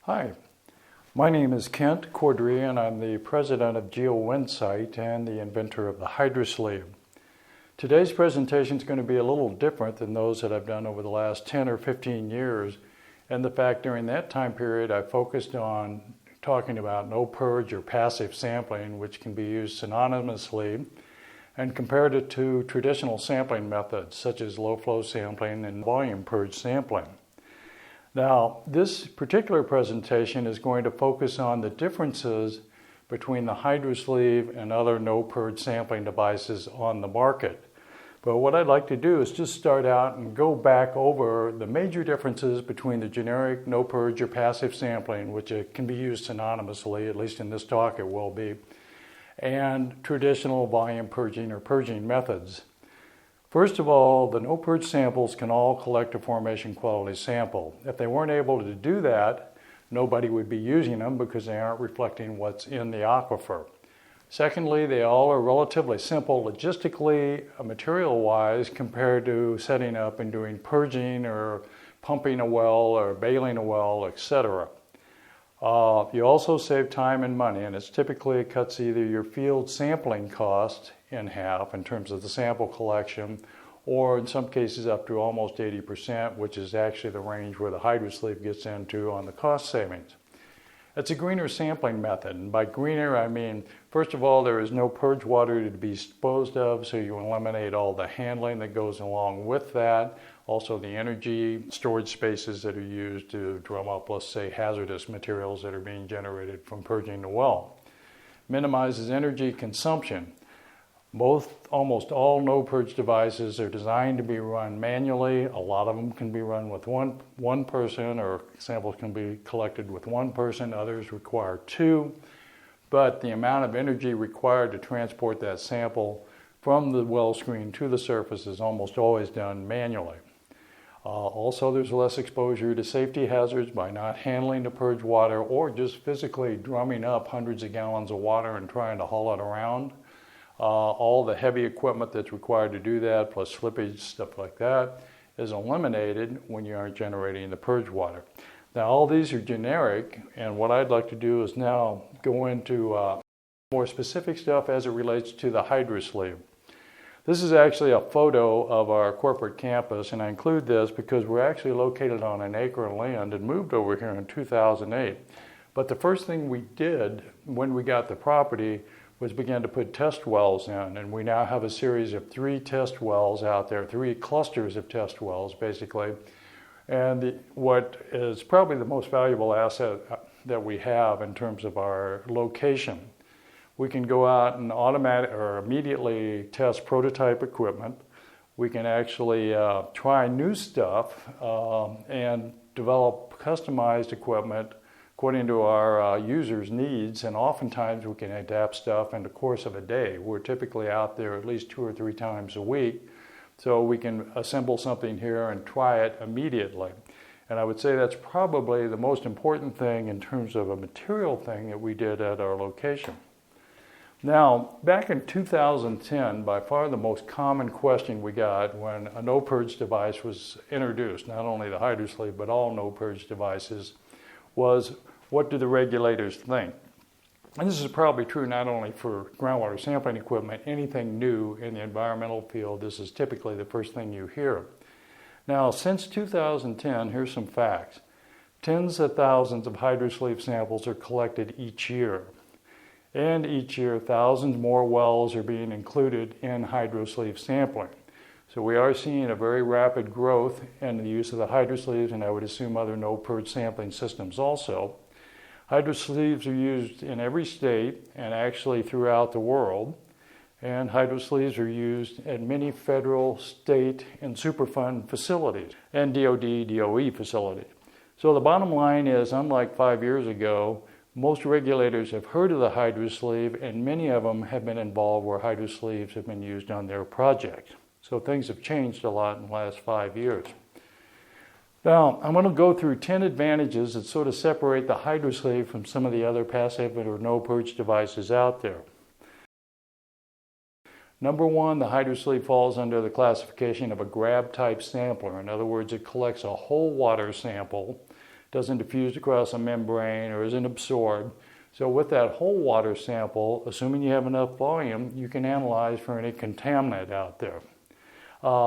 Hi, my name is Kent Cordry and I'm the president of GeoInsight and the inventor of the HydraSleeve. Today's presentation is going to be a little different than those that I've done over the last 10 or 15 years, and the fact during that time period I focused on talking about no-purge or passive sampling, which can be used synonymously, and compared it to traditional sampling methods such as low-flow sampling and volume purge sampling. Now, this particular presentation is going to focus on the differences between the HydraSleeve and other no-purge sampling devices on the market. But what I'd like to do is just start out and go back over the major differences between the generic no-purge or passive sampling, which can be used synonymously, at least in this talk it will be, and traditional volume purging or purging methods. First of all, the no-purge samples can all collect a formation quality sample. If they weren't able to do that, nobody would be using them because they aren't reflecting what's in the aquifer. Secondly, they all are relatively simple logistically, material-wise, compared to setting up and doing purging or pumping a well or bailing a well, etc. You also save time and money, and it typically cuts either your field sampling cost in half in terms of the sample collection, or in some cases up to almost 80%, which is actually the range where the HydraSleeve gets into on the cost savings. It's a greener sampling method, and by greener I mean, first of all, there is no purge water to be disposed of, so you eliminate all the handling that goes along with that. Also the energy storage spaces that are used to drum up, let's say, hazardous materials that are being generated from purging the well. Minimizes energy consumption. Almost all no-purge devices are designed to be run manually. A lot of them can be run with one person, or samples can be collected with one person. Others require two. But the amount of energy required to transport that sample from the well screen to the surface is almost always done manually. Also, there's less exposure to safety hazards by not handling the purge water or just physically drumming up hundreds of gallons of water and trying to haul it around. All the heavy equipment that's required to do that, plus slippage, stuff like that, is eliminated when you aren't generating the purge water. Now, all these are generic, and what I'd like to do is now go into more specific stuff as it relates to the HydraSleeve. This is actually a photo of our corporate campus, and I include this because we're actually located on an acre of land and moved over here in 2008. But the first thing we did when we got the property was began to put test wells in, and we now have a series of 3 test wells out there, 3 clusters of test wells basically. And what is probably the most valuable asset that we have in terms of our location, we can go out and immediately test prototype equipment. We can actually try new stuff and develop customized equipment according to our users' needs, and oftentimes we can adapt stuff in the course of a day. We're typically out there at least 2 or 3 times a week, so we can assemble something here and try it immediately. And I would say that's probably the most important thing in terms of a material thing that we did at our location. Now, back in 2010, by far the most common question we got when a no-purge device was introduced, not only the HydraSleeve, but all no-purge devices, was, what do the regulators think? And this is probably true not only for groundwater sampling equipment, anything new in the environmental field, this is typically the first thing you hear. Now, since 2010, here's some facts. Tens of thousands of HydraSleeve samples are collected each year. And each year, thousands more wells are being included in HydraSleeve sampling. So we are seeing a very rapid growth in the use of the HydraSleeves, and I would assume other no-purge sampling systems also. HydraSleeves are used in every state and actually throughout the world. And HydraSleeves are used at many federal, state, and Superfund facilities and DoD, DOE facilities. So the bottom line is, unlike 5 years ago, most regulators have heard of the HydraSleeve, and many of them have been involved where HydraSleeves have been used on their projects. So things have changed a lot in the last 5 years. Now, I'm going to go through 10 advantages that sort of separate the HydraSleeve from some of the other passive or no-purge devices out there. Number one, the HydraSleeve falls under the classification of a grab-type sampler. In other words, it collects a whole water sample, doesn't diffuse across a membrane or isn't absorbed. So with that whole water sample, assuming you have enough volume, you can analyze for any contaminant out there.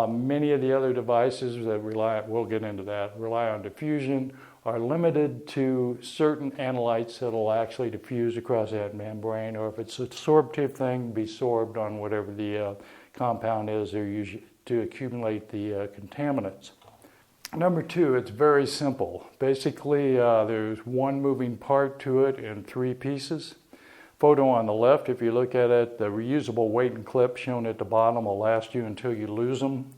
Many of the other devices that we'll get into that, rely on diffusion, are limited to certain analytes that will actually diffuse across that membrane, or if it's an absorptive thing, be sorbed on whatever the compound is they're using to accumulate the contaminants. Number two, it's very simple. Basically, there's one moving part to it in three pieces. Photo on the left, if you look at it, the reusable weight and clip shown at the bottom will last you until you lose them.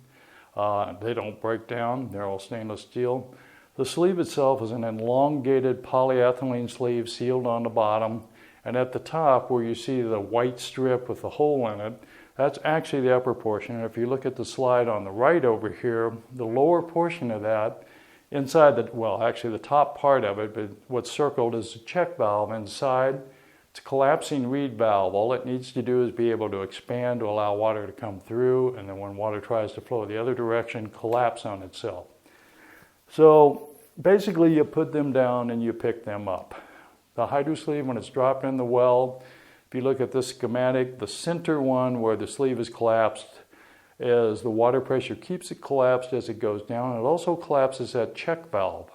They don't break down, they're all stainless steel. The sleeve itself is an elongated polyethylene sleeve sealed on the bottom, and at the top where you see the white strip with the hole in it, that's actually the upper portion. And if you look at the slide on the right over here, the lower portion of that, inside the top part of it, but what's circled is the check valve inside. It's a collapsing reed valve. All it needs to do is be able to expand to allow water to come through, and then when water tries to flow the other direction, collapse on itself. So basically you put them down and you pick them up. The HydraSleeve, when it's dropped in the well, if you look at this schematic, the center one where the sleeve is collapsed is the water pressure keeps it collapsed as it goes down. It also collapses that check valve.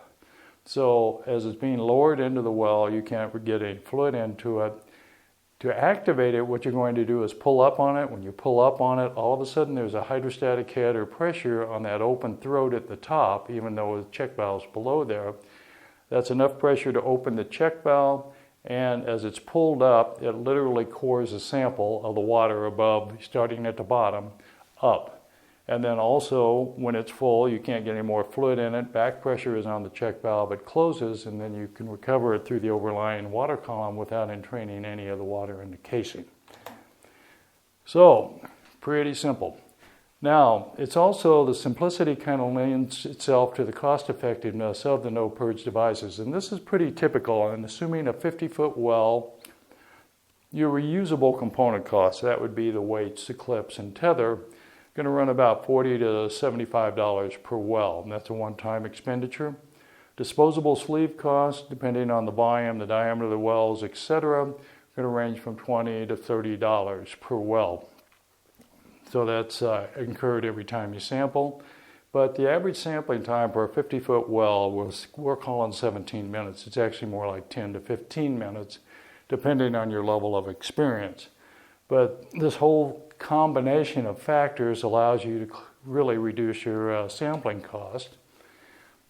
So as it's being lowered into the well, you can't get any fluid into it. To activate it, what you're going to do is pull up on it. When you pull up on it, all of a sudden there's a hydrostatic head or pressure on that open throat at the top, even though the check valve's below there. That's enough pressure to open the check valve, and as it's pulled up, it literally cores a sample of the water above, starting at the bottom, up. And then also, when it's full, you can't get any more fluid in it. Back pressure is on the check valve. It closes, and then you can recover it through the overlying water column without entraining any of the water in the casing. So, pretty simple. Now, it's also, the simplicity kind of lends itself to the cost effectiveness of the no-purge devices. And this is pretty typical. And assuming a 50-foot well, your reusable component costs, that would be the weights, the clips, and tether, going to run about $40 to $75 per well, and that's a one-time expenditure. Disposable sleeve costs, depending on the volume, the diameter of the wells, etc., going to range from $20 to $30 per well. So that's incurred every time you sample. But the average sampling time for a 50-foot well we're calling 17 minutes. It's actually more like 10 to 15 minutes, depending on your level of experience. But this whole combination of factors allows you to really reduce your sampling cost.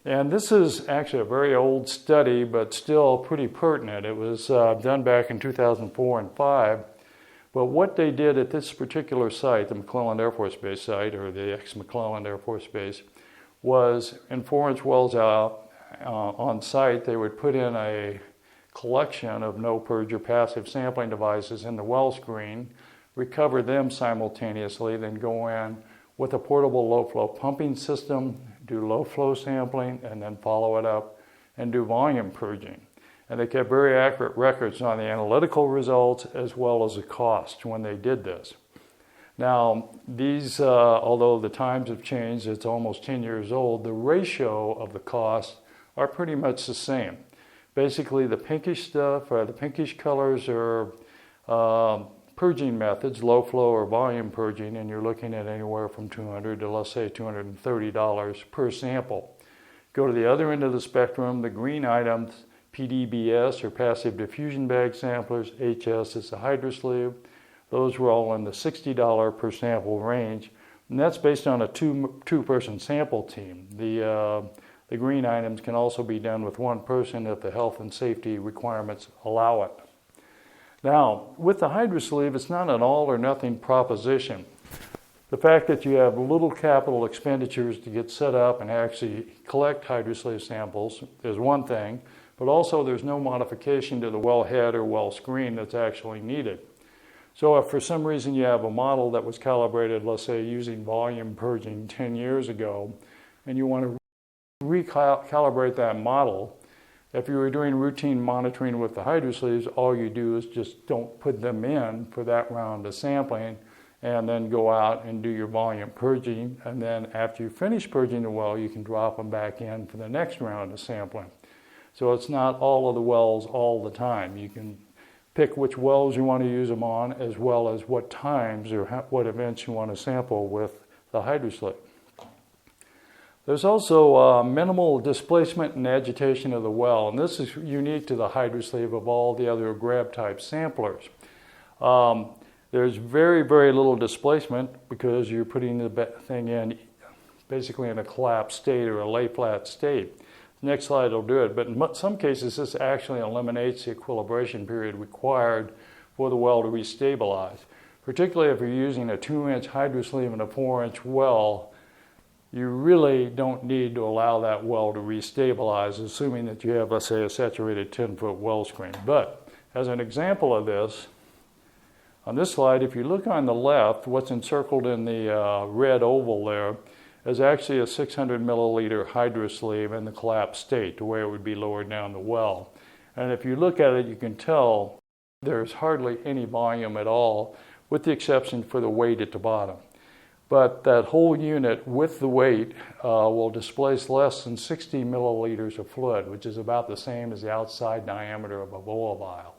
And this is actually a very old study, but still pretty pertinent. It was done back in 2004 and 2005. But what they did at this particular site, the McClellan Air Force Base site, or the ex-McClellan Air Force Base, was in 4-inch wells out on site, they would put in a collection of no-purge or passive sampling devices in the well screen, recover them simultaneously, then go in with a portable low-flow pumping system, do low-flow sampling, and then follow it up and do volume purging. And they kept very accurate records on the analytical results as well as the cost when they did this. Now, these, although the times have changed, it's almost 10 years old, the ratio of the costs are pretty much the same. Basically, the pinkish stuff, or the pinkish colors are purging methods, low flow or volume purging, and you're looking at anywhere from $200 to, let's say, $230 per sample. Go to the other end of the spectrum, the green items, PDBS or passive diffusion bag samplers, HS is the HydraSleeve. Those were all in the $60 per sample range, and that's based on a two-person sample team. The green items can also be done with one person if the health and safety requirements allow it. Now, with the HydraSleeve, it's not an all or nothing proposition. The fact that you have little capital expenditures to get set up and actually collect HydraSleeve samples is one thing, but also there's no modification to the well head or well screen that's actually needed. So if for some reason you have a model that was calibrated, let's say using volume purging 10 years ago, and you want to recalibrate that model, if you were doing routine monitoring with the HydraSleeves, all you do is just don't put them in for that round of sampling and then go out and do your volume purging. And then after you finish purging the well, you can drop them back in for the next round of sampling. So it's not all of the wells all the time. You can pick which wells you want to use them on, as well as what times or what events you want to sample with the HydraSleeve. There's also minimal displacement and agitation of the well, and this is unique to the HydraSleeve of all the other grab type samplers. There's very, very little displacement because you're putting the thing in basically in a collapsed state or a lay flat state. Next slide will do it, but in some cases this actually eliminates the equilibration period required for the well to restabilize. Particularly if you're using a 2-inch HydraSleeve in a 4-inch well, you really don't need to allow that well to restabilize, assuming that you have, let's say, a saturated 10-foot well screen. But as an example of this, on this slide, if you look on the left, what's encircled in the red oval there is actually a 600 milliliter HydraSleeve in the collapsed state, to where it would be lowered down the well. And if you look at it, you can tell there's hardly any volume at all, with the exception for the weight at the bottom. But that whole unit with the weight will displace less than 60 milliliters of fluid, which is about the same as the outside diameter of a oil vial.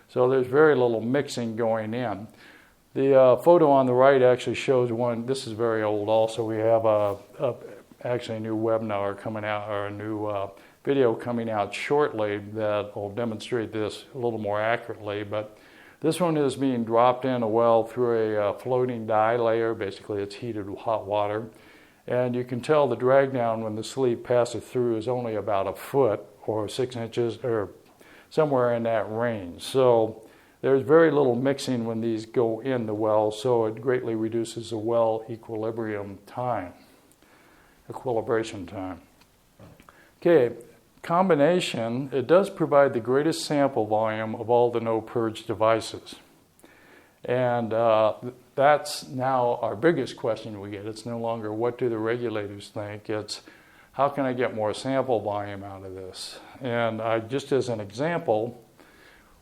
So there's very little mixing going in. The photo on the right actually shows one. This is very old also. We have actually a new webinar coming out, or a new video coming out shortly that will demonstrate this a little more accurately. But this one is being dropped in a well through a floating dye layer. Basically, it's heated with hot water. And you can tell the drag down when the sleeve passes through is only about a foot or 6 inches or somewhere in that range. So there's very little mixing when these go in the well, so it greatly reduces the well equilibration time. Okay, combination, it does provide the greatest sample volume of all the no-purge devices. And that's now our biggest question we get. It's no longer what do the regulators think, it's how can I get more sample volume out of this? And just as an example,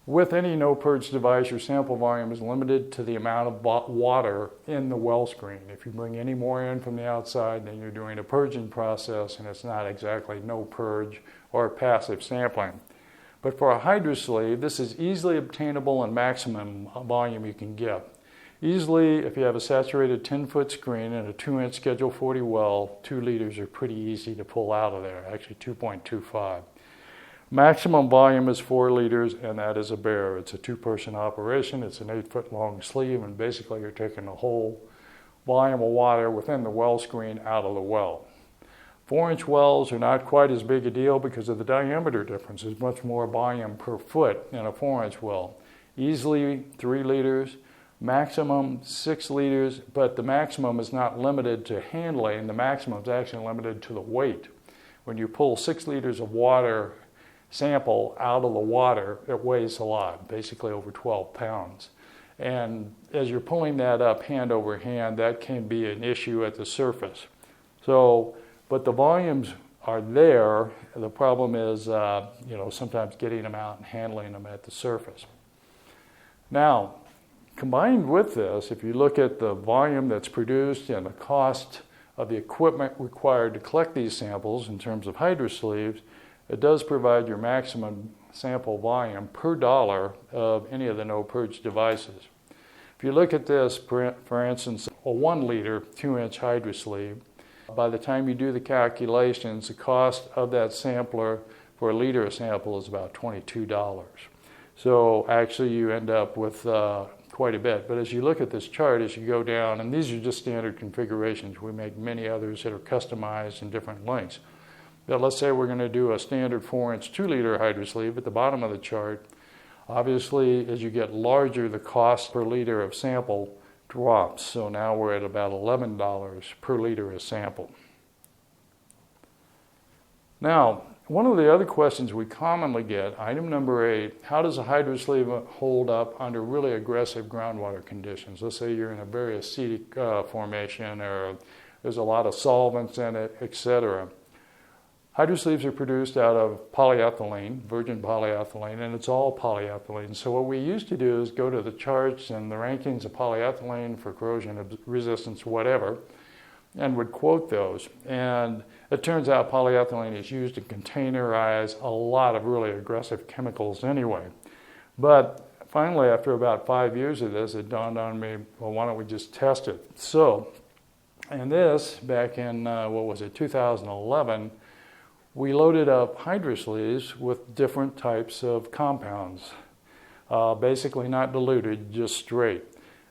with any no-purge device, your sample volume is limited to the amount of water in the well screen. If you bring any more in from the outside, then you're doing a purging process, and it's not exactly no-purge or passive sampling. But for a HydraSleeve, this is easily obtainable and maximum volume you can get. Easily, if you have a saturated 10-foot screen and a 2-inch Schedule 40 well, 2 liters are pretty easy to pull out of there, actually 2.25. Maximum volume is 4 liters, and that is a bear. It's a 2-person operation. It's an 8-foot long sleeve, and basically you're taking the whole volume of water within the well screen out of the well. 4-inch wells are not quite as big a deal because of the diameter difference. There's much more volume per foot in a 4-inch well. Easily 3 liters, maximum 6 liters, but the maximum is not limited to handling. The maximum is actually limited to the weight. When you pull 6 liters of water sample out of the water, it weighs a lot, basically over 12 pounds. And as you're pulling that up hand over hand, that can be an issue at the surface. So, but the volumes are there. The problem is, sometimes getting them out and handling them at the surface. Now, combined with this, if you look at the volume that's produced and the cost of the equipment required to collect these samples in terms of HydraSleeves, it does provide your maximum sample volume per dollar of any of the no-purge devices. If you look at this, for instance, a 1 liter 2-inch HydraSleeve, by the time you do the calculations, the cost of that sampler for a liter of sample is about $22. So actually you end up with quite a bit. But as you look at this chart, as you go down, and these are just standard configurations, we make many others that are customized in different lengths. But let's say we're going to do a standard 4-inch 2-liter HydraSleeve at the bottom of the chart. Obviously, as you get larger, the cost per liter of sample drops. So now we're at about $11 per liter of sample. Now, one of the other questions we commonly get, item number 8, how does a HydraSleeve hold up under really aggressive groundwater conditions? Let's say you're in a very acidic formation, or there's a lot of solvents in it, etc. HydraSleeves are produced out of polyethylene, virgin polyethylene, and it's all polyethylene. So what we used to do is go to the charts and the rankings of polyethylene for corrosion resistance, whatever, and would quote those. And it turns out polyethylene is used to containerize a lot of really aggressive chemicals anyway. But finally, after about 5 years of this, it dawned on me, well, why don't we just test it? So, and this, back in, 2011, we loaded up HydraSleeves with different types of compounds, basically not diluted, just straight.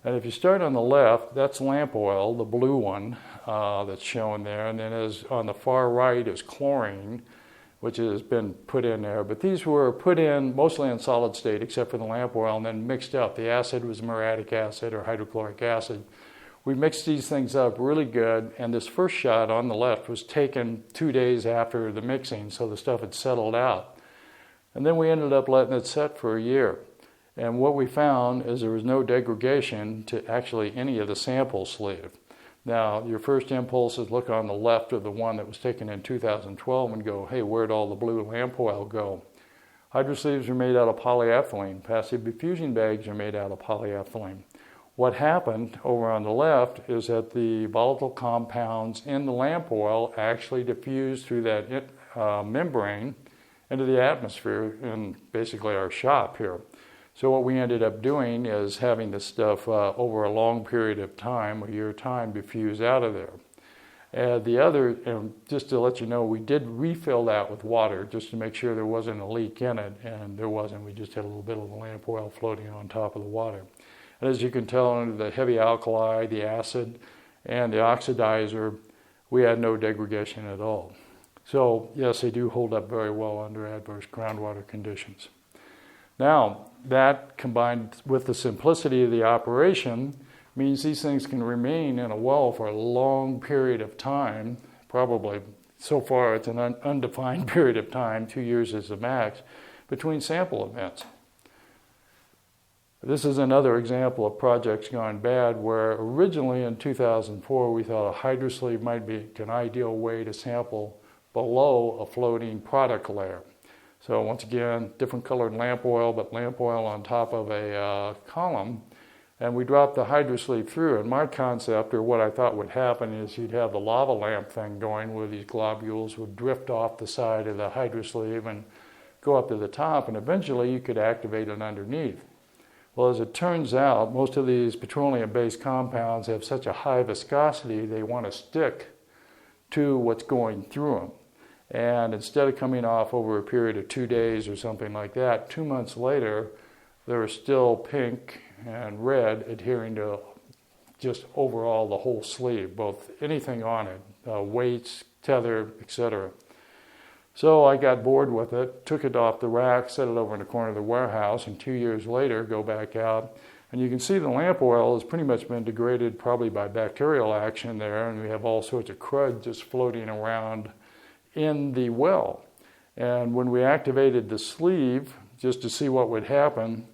And if you start on the left, that's lamp oil, the blue one that's shown there, and then on the far right is chlorine, which has been put in there. But these were put in mostly in solid state, except for the lamp oil, and then mixed up. The acid was muriatic acid or hydrochloric acid. We mixed these things up really good, and this first shot on the left was taken 2 days after the mixing, so the stuff had settled out. And then we ended up letting it set for a year. And what we found is there was no degradation to actually any of the sample sleeve. Now, your first impulse is look on the left of the one that was taken in 2012 and go, hey, where'd all the blue lamp oil go? HydraSleeves are made out of polyethylene. Passive diffusion bags are made out of polyethylene. What happened over on the left is that the volatile compounds in the lamp oil actually diffused through that membrane into the atmosphere in basically our shop here. So what we ended up doing is having this stuff over a long period of time, a year time, diffuse out of there. And just to let you know, we did refill that with water just to make sure there wasn't a leak in it, and there wasn't. We just had a little bit of the lamp oil floating on top of the water. And as you can tell, under the heavy alkali, the acid, and the oxidizer, we had no degradation at all. So yes, they do hold up very well under adverse groundwater conditions. Now, that combined with the simplicity of the operation means these things can remain in a well for a long period of time, probably, so far it's an undefined period of time, 2 years is the max, between sample events. This is another example of projects gone bad where originally in 2004 we thought a HydraSleeve might be an ideal way to sample below a floating product layer. So once again, different colored lamp oil, but lamp oil on top of a column. And we dropped the HydraSleeve through. And my concept, or what I thought would happen, is you'd have the lava lamp thing going where these globules would drift off the side of the HydraSleeve and go up to the top, and eventually you could activate it underneath. Well, as it turns out, most of these petroleum-based compounds have such a high viscosity, they want to stick to what's going through them. And instead of coming off over a period of 2 days or something like that, 2 months later, they're still pink and red, adhering to just overall the whole sleeve, both anything on it, weights, tether, etc. So I got bored with it, took it off the rack, set it over in the corner of the warehouse, and 2 years later, go back out, and you can see the lamp oil has pretty much been degraded probably by bacterial action there, and we have all sorts of crud just floating around in the well. And when we activated the sleeve, just to see what would happen,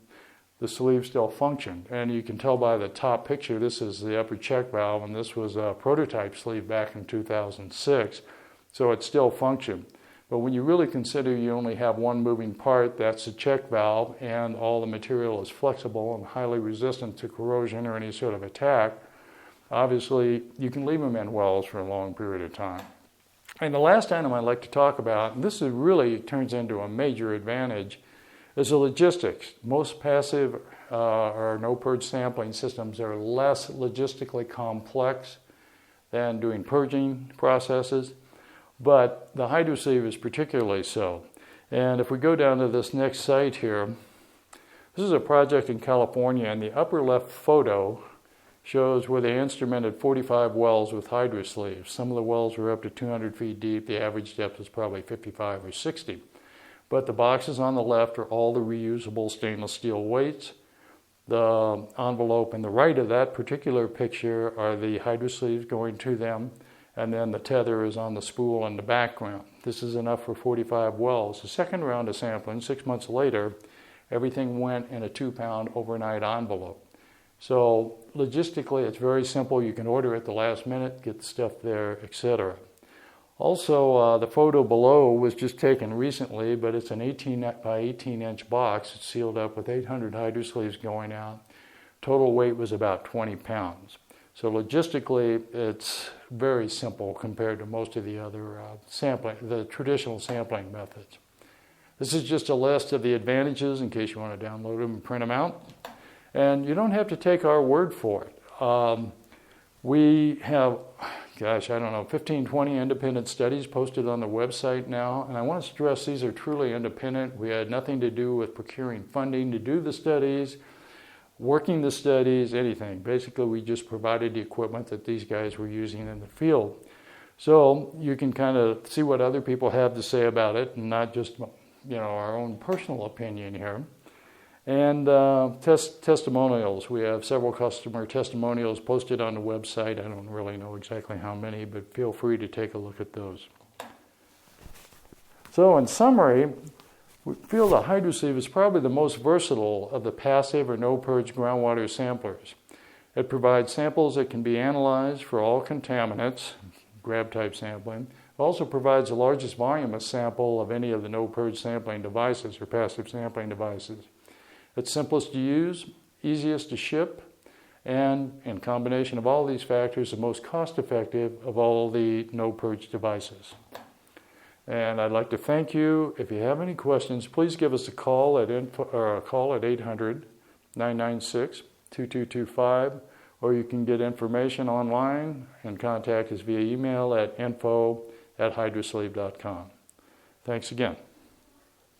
the sleeve still functioned. And you can tell by the top picture, this is the upper check valve, and this was a prototype sleeve back in 2006. So it still functioned. But when you really consider you only have one moving part, that's the check valve, and all the material is flexible and highly resistant to corrosion or any sort of attack, obviously you can leave them in wells for a long period of time. And the last item I'd like to talk about, and this really turns into a major advantage, is the logistics. Most passive or no-purge sampling systems are less logistically complex than doing purging processes, but the HydraSleeve is particularly so. And if we go down to this next site here, this is a project in California, and the upper left photo shows where they instrumented 45 wells with HydraSleeves. Some of the wells were up to 200 feet deep. The average depth was probably 55 or 60. But the boxes on the left are all the reusable stainless steel weights. The envelope in the right of that particular picture are the HydraSleeves going to them, and then the tether is on the spool in the background. This is enough for 45 wells. The second round of sampling, 6 months later, everything went in a 2-pound overnight envelope. So logistically, it's very simple. You can order at the last minute, get the stuff there, etc. Also, the photo below was just taken recently, but it's an 18 by 18 inch box. It's sealed up with 800 HydraSleeves going out. Total weight was about 20 pounds. So logistically, it's very simple compared to most of the other the traditional sampling methods. This is just a list of the advantages in case you want to download them and print them out. And you don't have to take our word for it. We have, 15, 20 independent studies posted on the website now. And I want to stress these are truly independent. We had nothing to do with procuring funding to do the studies, working the studies, anything. Basically, we just provided the equipment that these guys were using in the field. So you can kind of see what other people have to say about it and not just our own personal opinion here. And testimonials. We have several customer testimonials posted on the website. I don't really know exactly how many, but feel free to take a look at those. So in summary, we feel the HydraSleeve is probably the most versatile of the passive or no-purge groundwater samplers. It provides samples that can be analyzed for all contaminants, grab-type sampling. It also provides the largest volume of sample of any of the no-purge sampling devices or passive sampling devices. It's simplest to use, easiest to ship, and in combination of all these factors, the most cost-effective of all the no-purge devices. And I'd like to thank you. If you have any questions, please give us a call at 800-996-2225, or you can get information online and contact us via email at info@hydrasleeve.com. Thanks again.